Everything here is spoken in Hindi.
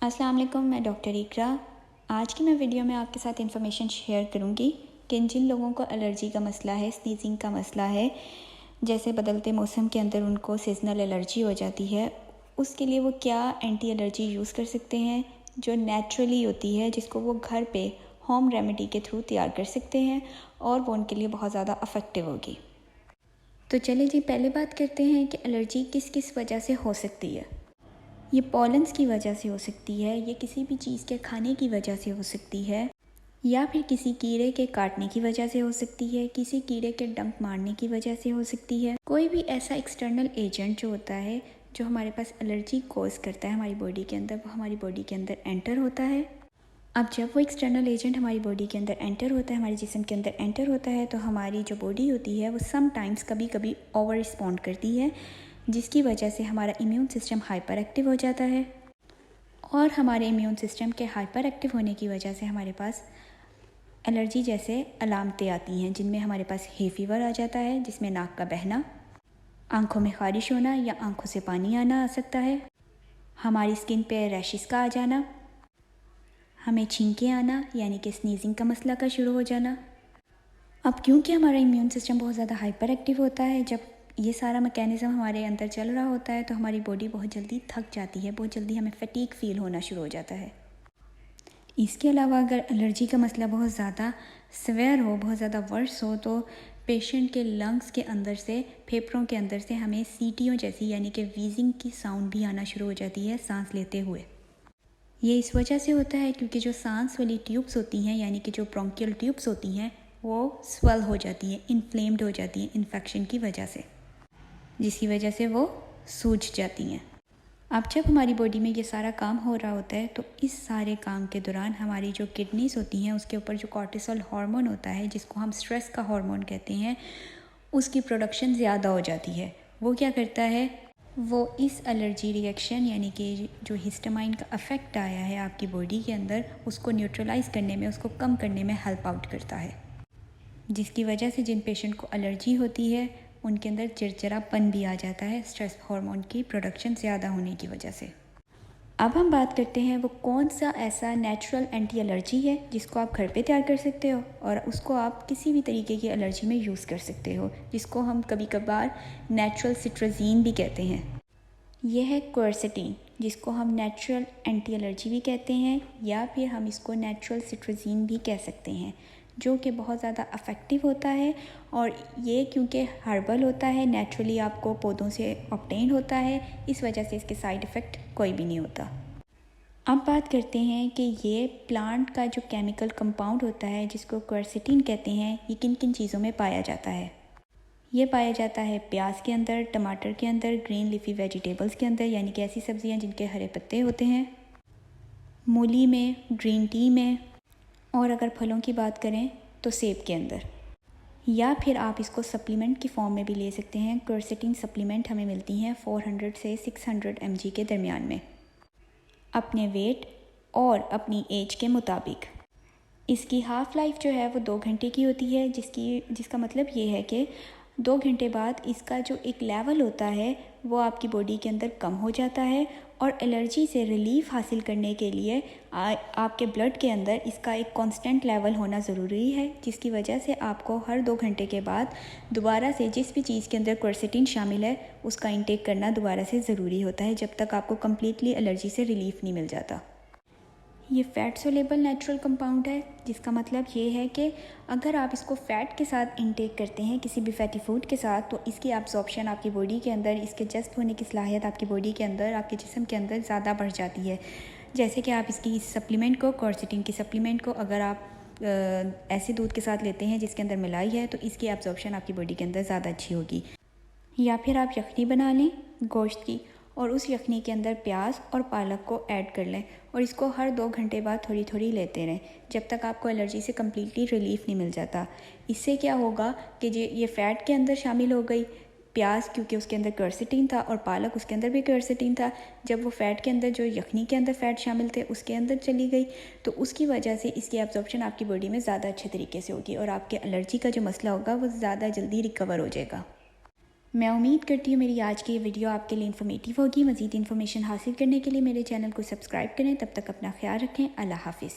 अस्सलाम वालेकुम, मैं डॉक्टर इकरा। आज की मैं वीडियो में आपके साथ इन्फॉर्मेशन शेयर करूंगी कि जिन लोगों को एलर्जी का मसला है, स्नीजिंग का मसला है, जैसे बदलते मौसम के अंदर उनको सीजनल एलर्जी हो जाती है, उसके लिए वो क्या एंटी एलर्जी यूज़ कर सकते हैं जो नेचुरली होती है, जिसको वो घर पे होम रेमेडी के थ्रू तैयार कर सकते हैं और वो उनके लिए बहुत ज़्यादा अफेक्टिव होगी। तो चलिए जी, पहले बात करते हैं कि एलर्जी किस किस वजह से हो सकती है। ये पॉलन्स की वजह से हो सकती है, ये किसी भी चीज़ के खाने की वजह से हो सकती है, या फिर किसी कीड़े के काटने की वजह से हो सकती है, किसी कीड़े के डंक मारने की वजह से हो सकती है। कोई भी ऐसा एक्सटर्नल एजेंट जो होता है जो हमारे पास एलर्जी कॉज करता है हमारी बॉडी के अंदर, वो हमारी बॉडी के अंदर एंटर होता है। अब जब वो एक्सटर्नल एजेंट हमारी बॉडी के अंदर एंटर होता है, हमारे जिस्म के अंदर एंटर होता है, तो हमारी जो बॉडी होती है वो समटाइम्स कभी कभी ओवर रिस्पॉन्ड करती है, जिसकी वजह से हमारा इम्यून सिस्टम हाइपर एक्टिव हो जाता है। और हमारे इम्यून सिस्टम के हाइपर एक्टिव होने की वजह से हमारे पास एलर्जी जैसे अलामतें आती हैं, जिनमें हमारे पास हे फीवर आ जाता है, जिसमें नाक का बहना, आंखों में ख़ारिश होना या आंखों से पानी आना आ सकता है, हमारी स्किन पे रैशेस का आ जाना, हमें छींकें आना यानी कि स्नीजिंग का मसला का शुरू हो जाना। अब क्योंकि हमारा इम्यून सिस्टम बहुत ज़्यादा हाइपर एक्टिव होता है, जब ये सारा मैकेनिज़्म हमारे अंदर चल रहा होता है तो हमारी बॉडी बहुत जल्दी थक जाती है, बहुत जल्दी हमें फटीग फील होना शुरू हो जाता है। इसके अलावा अगर एलर्जी का मसला बहुत ज़्यादा सवेयर हो, बहुत ज़्यादा वर्स हो, तो पेशेंट के लंग्स के अंदर से, फेफड़ों के अंदर से हमें सीटियों जैसी यानी कि वीजिंग की साउंड भी आना शुरू हो जाती है सांस लेते हुए। ये इस वजह से होता है क्योंकि जो सांस वाली ट्यूब्स होती हैं यानी कि जो ब्रोंकियल ट्यूब्स होती हैं वो स्वेल हो जाती हैं, इन्फ्लेम्ड हो जाती हैं इन्फेक्शन की वजह से, जिसकी वजह से वो सूज जाती हैं। अब जब हमारी बॉडी में ये सारा काम हो रहा होता है तो इस सारे काम के दौरान हमारी जो किडनीज होती हैं उसके ऊपर जो कॉर्टिसोल हार्मोन होता है, जिसको हम स्ट्रेस का हार्मोन कहते हैं, उसकी प्रोडक्शन ज़्यादा हो जाती है। वो क्या करता है, वो इस एलर्जी रिएक्शन यानी कि जो हिस्टामाइन का अफेक्ट आया है आपकी बॉडी के अंदर, उसको न्यूट्रलाइज करने में, उसको कम करने में हेल्प आउट करता है, जिसकी वजह से जिन पेशेंट को एलर्जी होती है उनके अंदर चिड़चिड़ापन भी आ जाता है, स्ट्रेस हार्मोन की प्रोडक्शन ज़्यादा होने की वजह से। अब हम बात करते हैं वो कौन सा ऐसा नेचुरल एंटी एलर्जी है जिसको आप घर पे तैयार कर सकते हो और उसको आप किसी भी तरीके की एलर्जी में यूज़ कर सकते हो, जिसको हम कभी कभार नेचुरल सिट्राज़ीन भी कहते हैं। यह है क्वर्सेटीन, जिसको हम नेचुरल एंटी एलर्जी भी कहते हैं या फिर हम इसको नेचुरल सिट्राज़ीन भी कह सकते हैं, जो कि बहुत ज़्यादा अफेक्टिव होता है। और ये क्योंकि हर्बल होता है, नेचुरली आपको पौधों से ऑब्टेन होता है, इस वजह से इसके साइड इफ़ेक्ट कोई भी नहीं होता। अब बात करते हैं कि ये प्लांट का जो केमिकल कंपाउंड होता है जिसको क्वर्सेटीन कहते हैं, ये किन किन चीज़ों में पाया जाता है। ये पाया जाता है प्याज के अंदर, टमाटर के अंदर, ग्रीन लीफी वेजिटेबल्स के अंदर यानी कि ऐसी सब्जियां जिनके हरे पत्ते होते हैं, मूली में, ग्रीन टी में, और अगर फलों की बात करें तो सेब के अंदर। या फिर आप इसको सप्लीमेंट की फॉर्म में भी ले सकते हैं। क्वर्सेटीन सप्लीमेंट हमें मिलती हैं 400 से 600 mg के दरमियान में, अपने वेट और अपनी एज के मुताबिक। इसकी हाफ़ लाइफ जो है वो 2 घंटे की होती है, जिसका मतलब ये है कि 2 घंटे बाद इसका जो एक लेवल होता है वो आपकी बॉडी के अंदर कम हो जाता है, और एलर्जी से रिलीफ हासिल करने के लिए आपके ब्लड के अंदर इसका एक कांस्टेंट लेवल होना ज़रूरी है, जिसकी वजह से आपको हर 2 घंटे के बाद दोबारा से जिस भी चीज़ के अंदर क्वर्सेटीन शामिल है उसका इंटेक करना दोबारा से ज़रूरी होता है, जब तक आपको कम्प्लीटली एलर्जी से रिलीफ नहीं मिल जाता। ये फ़ैट सोलेबल नेचुरल कंपाउंड है, जिसका मतलब ये है कि अगर आप इसको फ़ैट के साथ इंटेक करते हैं, किसी भी फैटी फूड के साथ, तो इसकी एब्जॉर्प्शन आपकी बॉडी के अंदर, इसके जज़्ब होने की सलाहियत आपकी बॉडी के अंदर, आपके जिस्म के अंदर ज़्यादा बढ़ जाती है। जैसे कि आप इसकी सप्लीमेंट को, क्वर्सेटीन की सप्लीमेंट को अगर आप ऐसे दूध के साथ लेते हैं जिसके अंदर मिलाई है, तो इसकी एब्जॉर्प्शन आपकी बॉडी के अंदर ज़्यादा अच्छी होगी। या फिर आप यखनी बना लें गोश्त की, और उस यखनी के अंदर प्याज और पालक को ऐड कर लें और इसको हर 2 घंटे बाद थोड़ी थोड़ी लेते रहें, जब तक आपको एलर्जी से कम्प्लीटली रिलीफ नहीं मिल जाता। इससे क्या होगा कि ये फ़ैट के अंदर शामिल हो गई, प्याज क्योंकि उसके अंदर क्वर्सेटीन था और पालक उसके अंदर भी क्वर्सेटीन था, जब वो फ़ैट के अंदर जो यखनी के अंदर फ़ैट शामिल थे उसके अंदर चली गई, तो उसकी वजह से इसकी एब्जॉर्प्शन आपकी बॉडी में ज़्यादा अच्छे तरीके से होगी और आपके एलर्जी का जो मसला होगा वो ज़्यादा जल्दी रिकवर हो जाएगा। मैं उम्मीद करती हूँ मेरी आज की ये वीडियो आपके लिए इन्फॉर्मेटिव होगी। मज़ीद इन्फॉर्मेशन हासिल करने के लिए मेरे चैनल को सब्सक्राइब करें। तब तक अपना ख्याल रखें। अल्लाह हाफिज़।